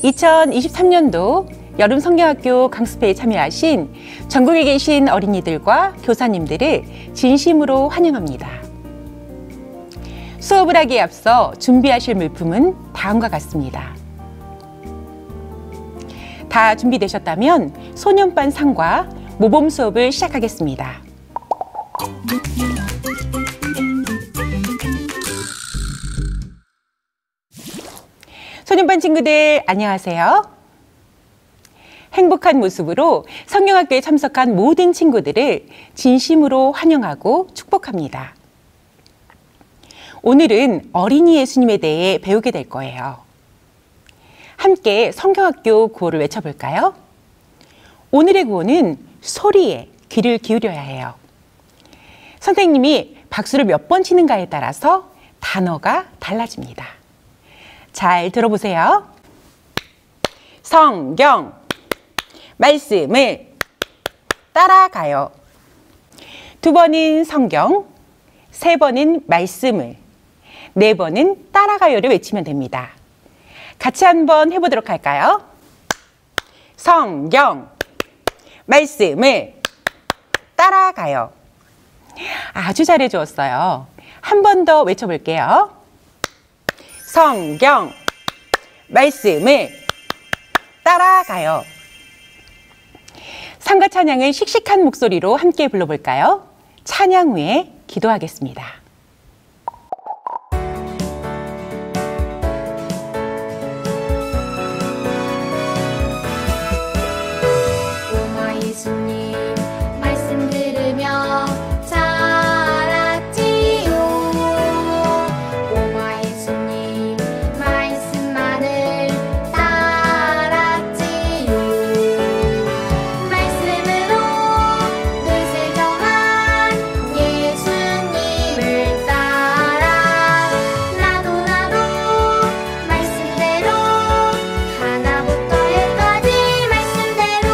2023년도 여름 성경학교 강습회에 참여하신 전국에 계신 어린이들과 교사님들을 진심으로 환영합니다. 수업을 하기에 앞서 준비하실 물품은 다음과 같습니다. 다 준비되셨다면 소년반 상과 모범 수업을 시작하겠습니다. 소년반 친구들 안녕하세요. 행복한 모습으로 성경학교에 참석한 모든 친구들을 진심으로 환영하고 축복합니다. 오늘은 어린이 예수님에 대해 배우게 될 거예요. 함께 성경학교 구호를 외쳐볼까요? 오늘의 구호는 소리에 귀를 기울여야 해요. 선생님이 박수를 몇 번 치는가에 따라서 단어가 달라집니다. 잘 들어보세요. 성경, 말씀을 따라가요. 2번은 성경, 3번은 말씀을, 4번은 따라가요를 외치면 됩니다. 같이 한번 해보도록 할까요? 성경, 말씀을 따라가요. 아주 잘해 주었어요. 한 번 더 외쳐볼게요. 성경, 말씀을 따라가요. 상과 찬양을 씩씩한 목소리로 함께 불러볼까요? 찬양 후에 기도하겠습니다. 오마 예수님 말씀 들으며 자랐지요. 오마 예수님 말씀만을 따랐지요. 말씀으로 뜻을 정한 예수님을 따라 나도 말씀대로 하나부터 열까지 말씀대로.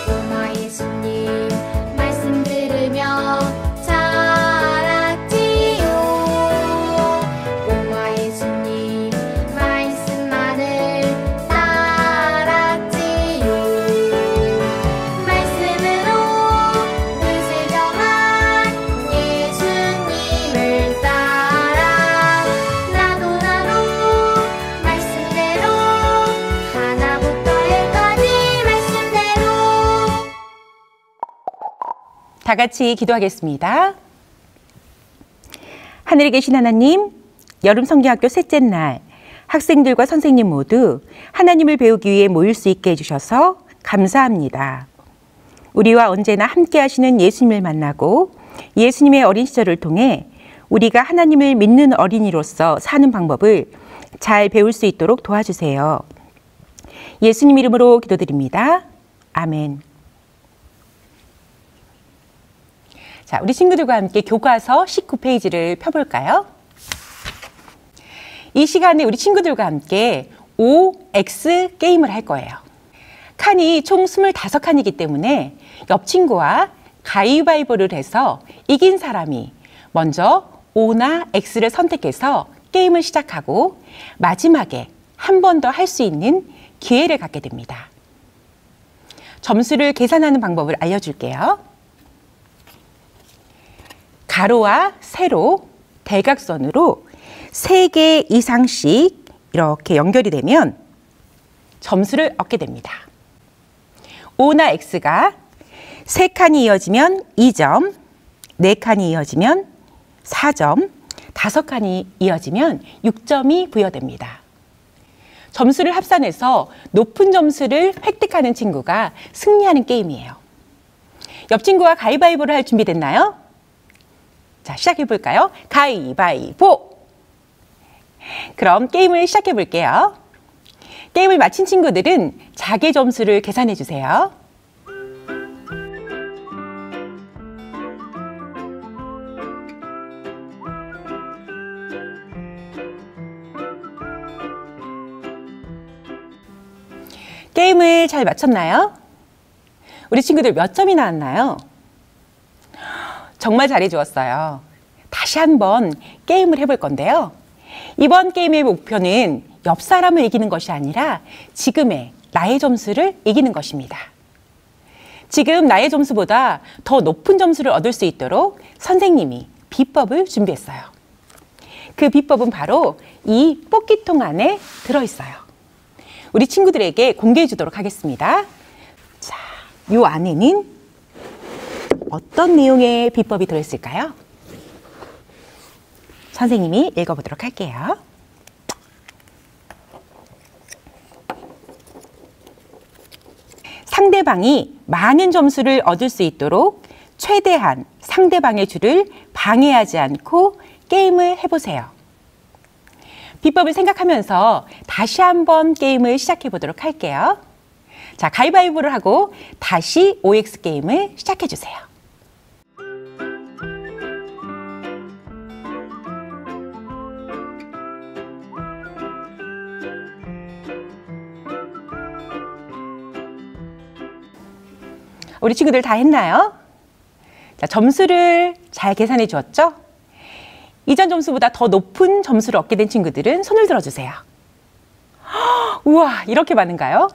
오마 예수님 말씀 들으며 자랐지요. 오마 예수님 말씀만을 따랐지요. 말씀으로 뜻을 정한 예수님을 따라 나도 말씀대로 하나부터 열까지 말씀대로. 다 같이 기도하겠습니다. 하늘에 계신 하나님, 여름 성경학교 셋째 날 학생들과 선생님 모두 하나님을 배우기 위해 모일 수 있게 해주셔서 감사합니다. 우리와 언제나 함께 하시는 예수님을 만나고 예수님의 어린 시절을 통해 우리가 하나님을 믿는 어린이로서 사는 방법을 잘 배울 수 있도록 도와주세요. 예수님 이름으로 기도드립니다. 아멘. 자, 우리 친구들과 함께 교과서 19페이지를 펴볼까요? 이 시간에 우리 친구들과 함께 OX 게임을 할 거예요. 칸이 총 25칸이기 때문에 옆 친구와 가위바위보를 해서 이긴 사람이 먼저 O나 X를 선택해서 게임을 시작하고 마지막에 한 번 더 할 수 있는 기회를 갖게 됩니다. 점수를 계산하는 방법을 알려줄게요. 가로와 세로, 대각선으로 3개 이상씩 이렇게 연결이 되면 점수를 얻게 됩니다. O나 X가 3칸이 이어지면 2점, 4칸이 이어지면 4점, 5칸이 이어지면 6점이 부여됩니다. 점수를 합산해서 높은 점수를 획득하는 친구가 승리하는 게임이에요. 옆 친구와 가위바위보를 할 준비 됐나요? 자, 시작해 볼까요? 가위바위보! 그럼 게임을 시작해 볼게요. 게임을 마친 친구들은 자기 점수를 계산해 주세요. 게임을 잘 마쳤나요? 우리 친구들 몇 점이 나왔나요? 정말 잘해주었어요. 다시 한번 게임을 해볼 건데요. 이번 게임의 목표는 옆 사람을 이기는 것이 아니라 지금의 나의 점수를 이기는 것입니다. 지금 나의 점수보다 더 높은 점수를 얻을 수 있도록 선생님이 비법을 준비했어요. 그 비법은 바로 이 뽑기통 안에 들어있어요. 우리 친구들에게 공개해 주도록 하겠습니다. 자, 이 안에는 어떤 내용의 비법이 들어있을까요? 선생님이 읽어보도록 할게요. 상대방이 많은 점수를 얻을 수 있도록 최대한 상대방의 줄을 방해하지 않고 게임을 해보세요. 비법을 생각하면서 다시 한번 게임을 시작해 보도록 할게요. 자, 가위바위보를 하고 다시 OX 게임을 시작해 주세요. 우리 친구들 다 했나요? 자, 점수를 잘 계산해 주었죠? 이전 점수보다 더 높은 점수를 얻게 된 친구들은 손을 들어주세요. 우와, 이렇게 많은가요?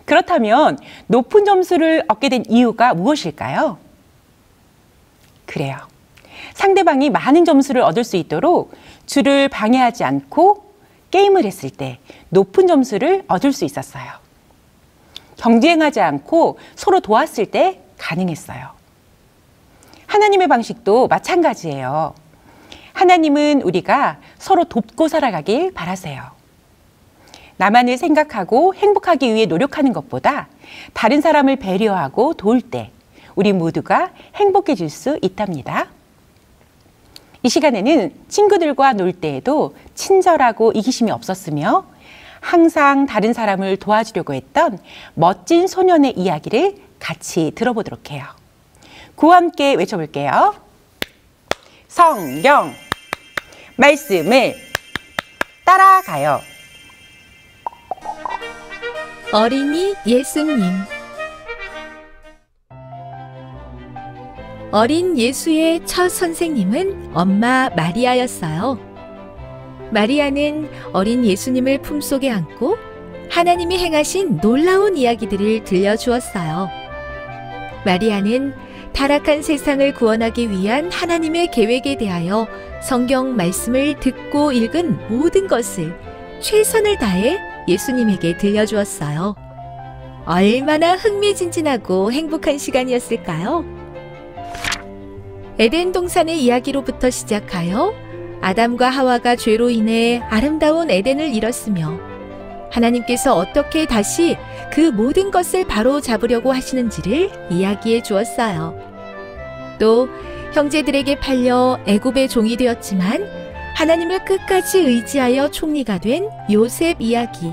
그렇다면 높은 점수를 얻게 된 이유가 무엇일까요? 그래요. 상대방이 많은 점수를 얻을 수 있도록 줄을 방해하지 않고 게임을 했을 때 높은 점수를 얻을 수 있었어요. 경쟁하지 않고 서로 도왔을 때 가능했어요. 하나님의 방식도 마찬가지예요. 하나님은 우리가 서로 돕고 살아가길 바라세요. 나만을 생각하고 행복하기 위해 노력하는 것보다 다른 사람을 배려하고 도울 때 우리 모두가 행복해질 수 있답니다. 이 시간에는 친구들과 놀 때에도 친절하고 이기심이 없었으며 항상 다른 사람을 도와주려고 했던 멋진 소년의 이야기를 같이 들어보도록 해요. 구와 함께 외쳐볼게요. 성경 말씀을 따라가요. 어린이 예수님. 어린 예수의 첫 선생님은 엄마 마리아였어요. 마리아는 어린 예수님을 품속에 안고 하나님이 행하신 놀라운 이야기들을 들려주었어요. 마리아는 타락한 세상을 구원하기 위한 하나님의 계획에 대하여 성경 말씀을 듣고 읽은 모든 것을 최선을 다해 예수님에게 들려주었어요. 얼마나 흥미진진하고 행복한 시간이었을까요? 에덴 동산의 이야기로부터 시작하여 아담과 하와가 죄로 인해 아름다운 에덴을 잃었으며 하나님께서 어떻게 다시 그 모든 것을 바로 잡으려고 하시는지를 이야기해 주었어요. 또 형제들에게 팔려 애굽의 종이 되었지만 하나님을 끝까지 의지하여 총리가 된 요셉 이야기.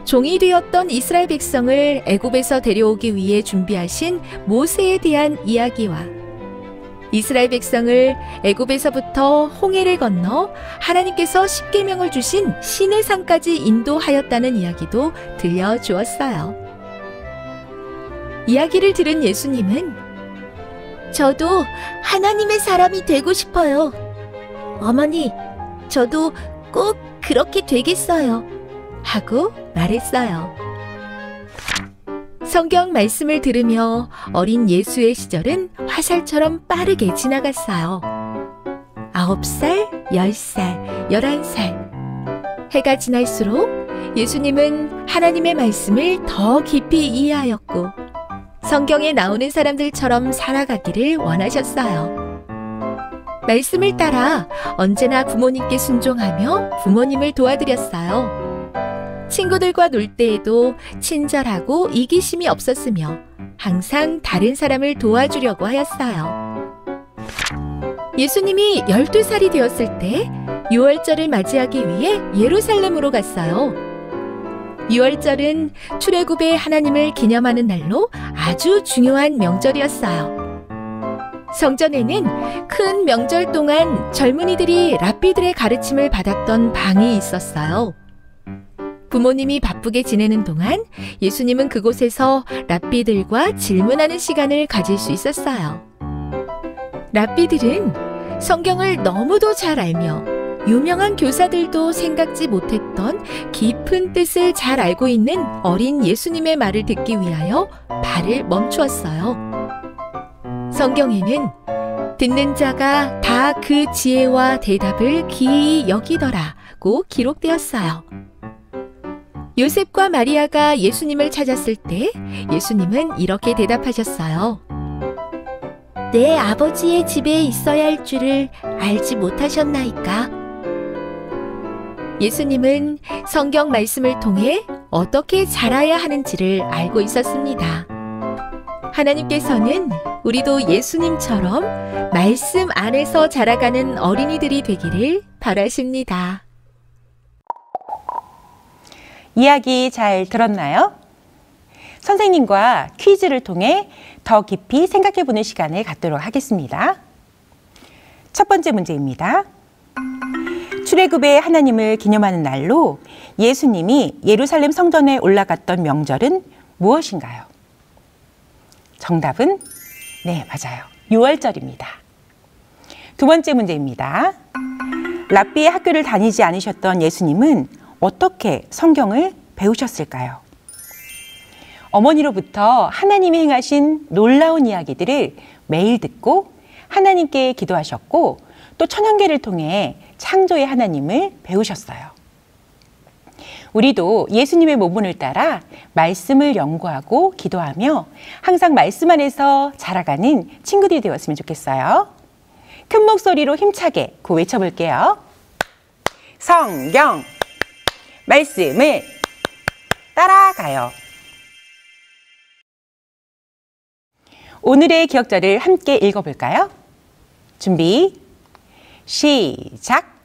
종이 되었던 이스라엘 백성을 애굽에서 데려오기 위해 준비하신 모세에 대한 이야기와 이스라엘 백성을 애굽에서부터 홍해를 건너 하나님께서 십계명을 주신 시내 산까지 인도하였다는 이야기도 들려주었어요. 이야기를 들은 예수님은 저도 하나님의 사람이 되고 싶어요. 어머니, 저도 꼭 그렇게 되겠어요. 하고 말했어요. 성경 말씀을 들으며 어린 예수의 시절은 화살처럼 빠르게 지나갔어요. 9살, 10살, 11살. 해가 지날수록 예수님은 하나님의 말씀을 더 깊이 이해하였고 성경에 나오는 사람들처럼 살아가기를 원하셨어요. 말씀을 따라 언제나 부모님께 순종하며 부모님을 도와드렸어요. 친구들과 놀 때에도 친절하고 이기심이 없었으며 항상 다른 사람을 도와주려고 하였어요. 예수님이 12살이 되었을 때 유월절을 맞이하기 위해 예루살렘으로 갔어요. 유월절은 출애굽의 하나님을 기념하는 날로 아주 중요한 명절이었어요. 성전에는 큰 명절 동안 젊은이들이 랍비들의 가르침을 받았던 방이 있었어요. 부모님이 바쁘게 지내는 동안 예수님은 그곳에서 랍비들과 질문하는 시간을 가질 수 있었어요. 랍비들은 성경을 너무도 잘 알며 유명한 교사들도 생각지 못했던 깊은 뜻을 잘 알고 있는 어린 예수님의 말을 듣기 위하여 발을 멈추었어요. 성경에는 듣는 자가 다 그 지혜와 대답을 기이히 여기더라고 기록되었어요. 요셉과 마리아가 예수님을 찾았을 때 예수님은 이렇게 대답하셨어요. 내 아버지의 집에 있어야 할 줄을 알지 못하셨나이까? 예수님은 성경 말씀을 통해 어떻게 자라야 하는지를 알고 있었습니다. 하나님께서는 우리도 예수님처럼 말씀 안에서 자라가는 어린이들이 되기를 바라십니다. 이야기 잘 들었나요? 선생님과 퀴즈를 통해 더 깊이 생각해보는 시간을 갖도록 하겠습니다. 첫 번째 문제입니다. 출애굽의 하나님을 기념하는 날로 예수님이 예루살렘 성전에 올라갔던 명절은 무엇인가요? 정답은 네, 맞아요. 6월절입니다. 두 번째 문제입니다. 랍비의 학교를 다니지 않으셨던 예수님은 어떻게 성경을 배우셨을까요? 어머니로부터 하나님이 행하신 놀라운 이야기들을 매일 듣고 하나님께 기도하셨고 또 천연계를 통해 창조의 하나님을 배우셨어요. 우리도 예수님의 모본을 따라 말씀을 연구하고 기도하며 항상 말씀 안에서 자라가는 친구들이 되었으면 좋겠어요. 큰 목소리로 힘차게 고 외쳐볼게요. 성경 말씀을 따라가요. 오늘의 기억절을 함께 읽어볼까요? 준비, 시작!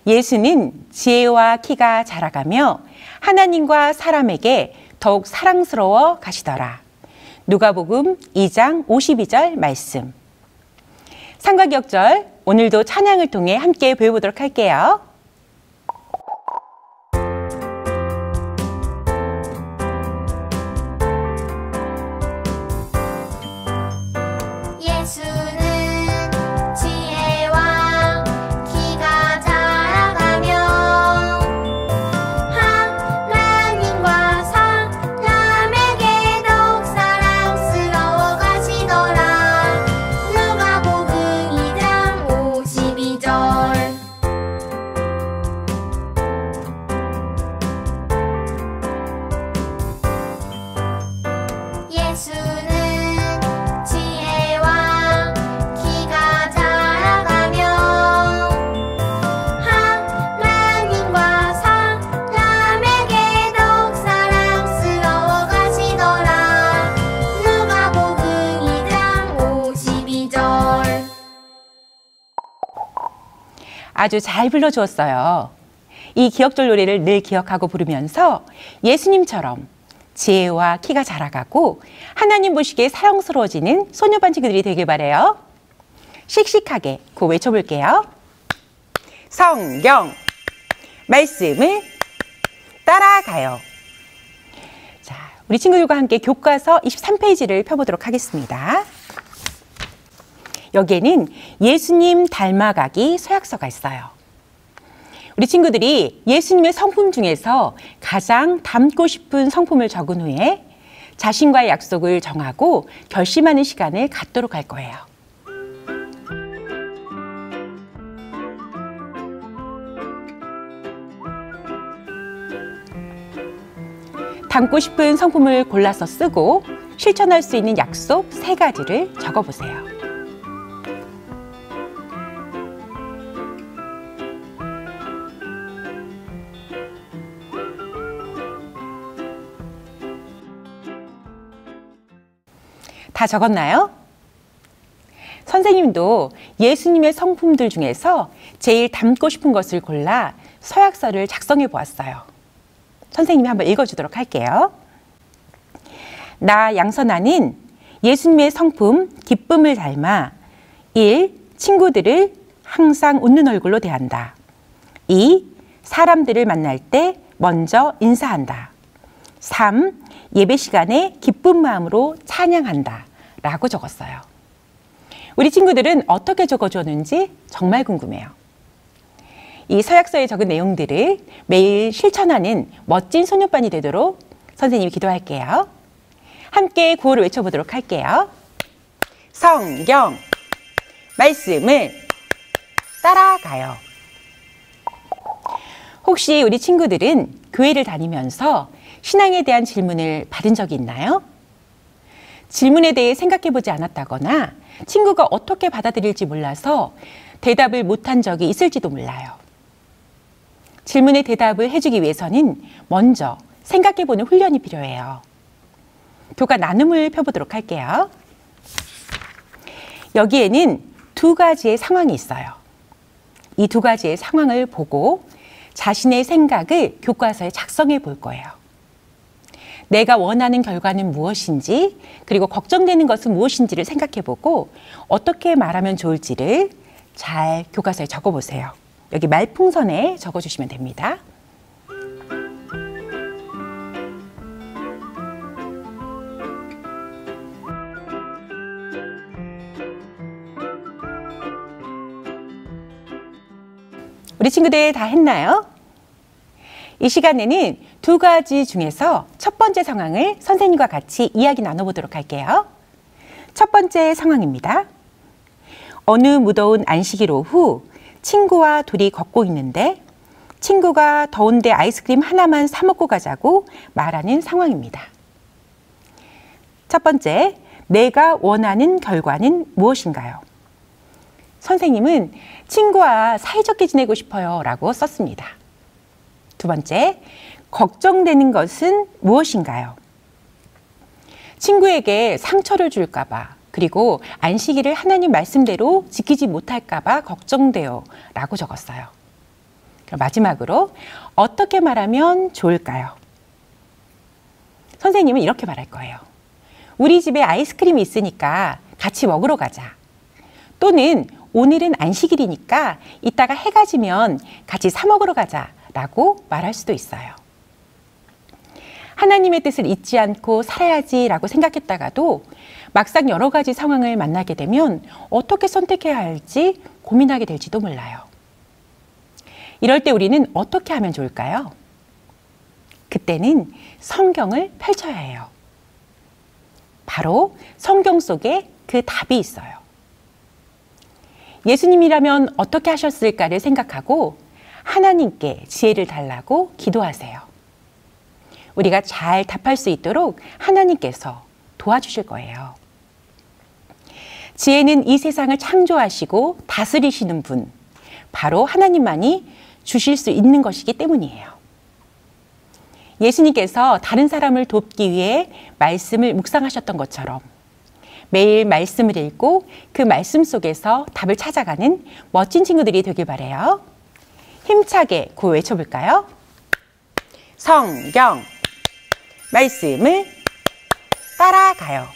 예수는 지혜와 키가 자라가며 하나님과 사람에게 더욱 사랑스러워 가시더라. 누가복음 2장 52절 말씀. 상과 기억절, 오늘도 찬양을 통해 함께 배워보도록 할게요. 아주 잘 불러주었어요. 이 기억절 노래를 늘 기억하고 부르면서 예수님처럼 지혜와 키가 자라가고 하나님 보시기에 사랑스러워지는 소녀반 친구들이 되길 바라요. 씩씩하게 고 외쳐볼게요. 성경 말씀을 따라가요. 자, 우리 친구들과 함께 교과서 23페이지를 펴보도록 하겠습니다. 여기에는 예수님 닮아가기 서약서가 있어요. 우리 친구들이 예수님의 성품 중에서 가장 닮고 싶은 성품을 적은 후에 자신과의 약속을 정하고 결심하는 시간을 갖도록 할 거예요. 닮고 싶은 성품을 골라서 쓰고 실천할 수 있는 약속 3가지를 적어보세요. 다 적었나요? 선생님도 예수님의 성품들 중에서 제일 닮고 싶은 것을 골라 서약서를 작성해 보았어요. 선생님이 한번 읽어주도록 할게요. 나 양선아는 예수님의 성품 기쁨을 닮아 1. 친구들을 항상 웃는 얼굴로 대한다. 2. 사람들을 만날 때 먼저 인사한다. 3. 예배 시간에 기쁜 마음으로 찬양한다 라고 적었어요. 우리 친구들은 어떻게 적어줬는지 정말 궁금해요. 이 서약서에 적은 내용들을 매일 실천하는 멋진 소녀반이 되도록 선생님이 기도할게요. 함께 구호를 외쳐보도록 할게요. 성경 말씀을 따라가요. 혹시 우리 친구들은 교회를 다니면서 신앙에 대한 질문을 받은 적이 있나요? 질문에 대해 생각해보지 않았다거나 친구가 어떻게 받아들일지 몰라서 대답을 못한 적이 있을지도 몰라요. 질문에 대답을 해주기 위해서는 먼저 생각해보는 훈련이 필요해요. 교과 나눔을 펴보도록 할게요. 여기에는 두 가지의 상황이 있어요. 이 두 가지의 상황을 보고 자신의 생각을 교과서에 작성해 볼 거예요. 내가 원하는 결과는 무엇인지, 그리고 걱정되는 것은 무엇인지를 생각해 보고 어떻게 말하면 좋을지를 잘 교과서에 적어 보세요. 여기 말풍선에 적어 주시면 됩니다. 우리 친구들 다 했나요? 이 시간에는 두 가지 중에서 첫 번째 상황을 선생님과 같이 이야기 나눠보도록 할게요. 첫 번째 상황입니다. 어느 무더운 안식일 오후 친구와 둘이 걷고 있는데 친구가 더운데 아이스크림 하나만 사 먹고 가자고 말하는 상황입니다. 첫 번째, 내가 원하는 결과는 무엇인가요? 선생님은 친구와 사이좋게 지내고 싶어요 라고 썼습니다. 두 번째, 걱정되는 것은 무엇인가요? 친구에게 상처를 줄까 봐, 그리고 안식일을 하나님 말씀대로 지키지 못할까 봐 걱정돼요 라고 적었어요. 그럼 마지막으로 어떻게 말하면 좋을까요? 선생님은 이렇게 말할 거예요. 우리 집에 아이스크림이 있으니까 같이 먹으러 가자. 또는 오늘은 안식일이니까 이따가 해가 지면 같이 사 먹으러 가자 라고 말할 수도 있어요. 하나님의 뜻을 잊지 않고 살아야지 라고 생각했다가도 막상 여러 가지 상황을 만나게 되면 어떻게 선택해야 할지 고민하게 될지도 몰라요. 이럴 때 우리는 어떻게 하면 좋을까요? 그때는 성경을 펼쳐야 해요. 바로 성경 속에 그 답이 있어요. 예수님이라면 어떻게 하셨을까를 생각하고 하나님께 지혜를 달라고 기도하세요. 우리가 잘 답할 수 있도록 하나님께서 도와주실 거예요. 지혜는 이 세상을 창조하시고 다스리시는 분, 바로 하나님만이 주실 수 있는 것이기 때문이에요. 예수님께서 다른 사람을 돕기 위해 말씀을 묵상하셨던 것처럼 매일 말씀을 읽고 그 말씀 속에서 답을 찾아가는 멋진 친구들이 되길 바라요. 힘차게 구호 외쳐볼까요? 성경 말씀을 따라가요.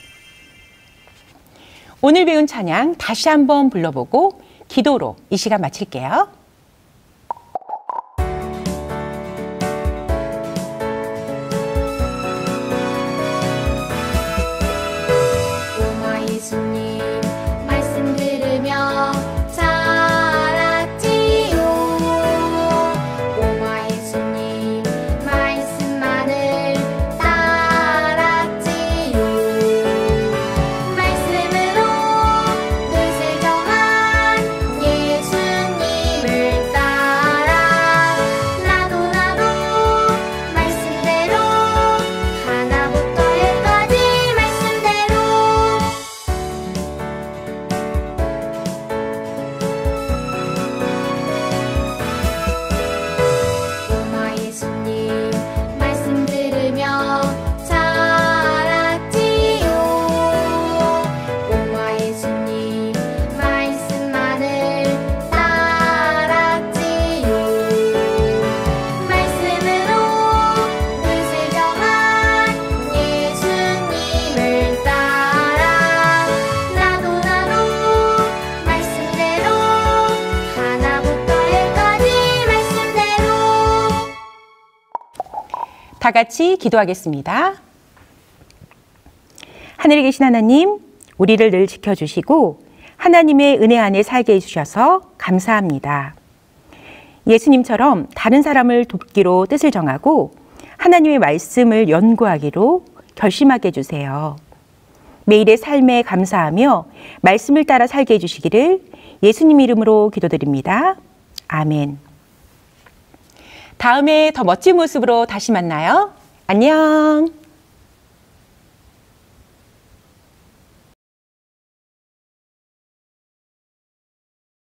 오늘 배운 찬양 다시 한번 불러보고 기도로 이 시간 마칠게요. 예수님 말씀 들으며 자랐지요. 오마 예수님 말씀만을 따랐지요. 말씀으로 뜻을 정한 예수님을 따라 나도 말씀대로 하나부터 열까지 말씀대로 오마 예수님 말씀 들으며 자랐지요. 오마 예수님 말씀만을 따랐지요. 말씀으로 뜻을 정한 예수님을 따라 나도 말씀대로 하나부터 열까지 말씀대로 다 같이 기도하겠습니다. 하늘에 계신 하나님, 우리를 늘 지켜주시고 하나님의 은혜 안에 살게 해주셔서 감사합니다. 예수님처럼 다른 사람을 돕기로 뜻을 정하고 하나님의 말씀을 연구하기로 결심하게 해주세요. 매일의 삶에 감사하며 말씀을 따라 살게 해주시기를 예수님 이름으로 기도드립니다. 아멘. 다음에 더 멋진 모습으로 다시 만나요. 안녕.